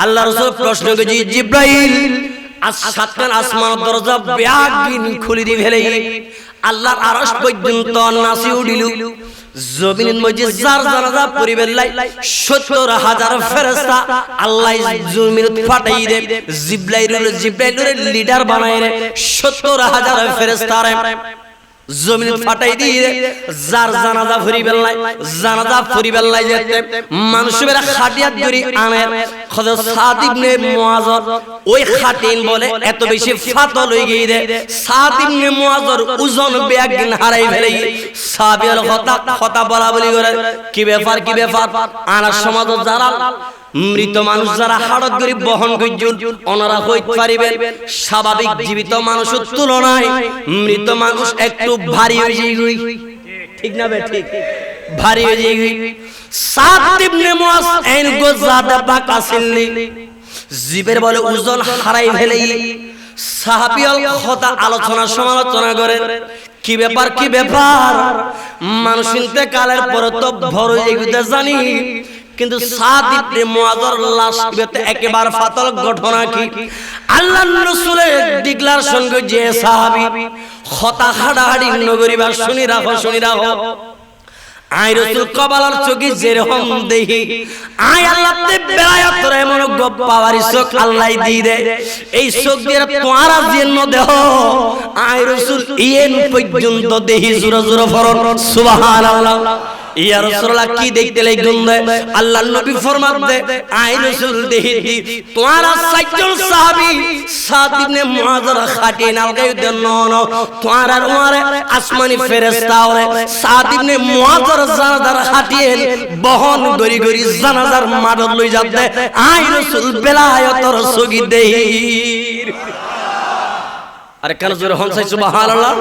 আল্লাহ রাসূল প্রশ্ন করেছি জিব্রাইল আজ সাতখান আসমান দরজা ব্যাগিন খুলে দি ফেলে আল্লাহর আরশ পর্যন্ত নাসি উঠিল জমিনের মধ্যে যার জানাজা পরিবের লাই ৭০,০০০ ফেরেশতা আল্লাহ জমিন ফাটাই দে জিব্রাইলের লিডার বানায় রে ৭০,০০০ ফেরেশতারে জমিন ফাটাই দিয়ে যার জানাজা পরিবের লাই যেতে মানুষের খাটিয়াত ধরে আনে হযরত সাদ ইবনে মুআযর ওই খাটিন বলে এত বেশি ফাতল হয়ে গিয়ে দে সাদ ইবনে মুআযর ওজন ব্যাগিন হারাই ফেলে সাহাবীর কথা বলা বলি করে কি ব্যাপার আনার সমাজ যারা মৃত মানুষ যারা হাড়ত গরি বহন করছেন ওনারা হইতে পারিবেন স্বাভাবিক জীবিত মানুষের তুলনায় মৃত মানুষ একটু ভারী হয়ে যায় ঠিক না ঠিক ভারী হয়ে যায় সাদ ইবনে মুআয আইন গো জাদা বাকা ছিলনি জিবের বলে ওজন হারাই ফেলে সাহাবীল কথা আলোচনা সমালোচনা করে কি ব্যাপার মানুষ ইন্তেকালের পর তো ভর এগুতে জানি কিন্তু সাদ ইবনে মুআযর লাশ পেতে একেবারে ফাতল ঘটনা কি আল্লাহর রাসূলের দিগলার সঙ্গে যে সাহাবী কথা হাড়াহাড়ি নগরীবা শুনি রাখো আই রাসূল কবালার চোখে যেরকম দেখি আই আল্লাহতে বেলায়াতরে এমন গপ পাওয়ারি চোখ আল্লাহ দিয়ে দে এই চোখ দিয়ে তোমরা জন্য দেহ আই রাসূল ইয়েন পর্যন্ত দেখি জোরে জোরে ফরন সুবহানাল্লাহ ইয়া রাসূলুল্লাহ কি দেখতে লাগুন আল্লাহর নবী ফরমান দে আই রাসূল দেখি তোমরা সাতজন সাহাবী সাদ ইবনে মুআযর খাটিন আলগাই দেন তোমরা ওরে আসমানি ফেরেশতা ওরে সাদ ইবনে মুআযর জানাজার খাটিন বহন গরি জানাজার মাডল লই যাতে আই রাসূল বেলায়াতর সগি দেই আরে কান জোরে হন সাই সুবহানাল্লাহ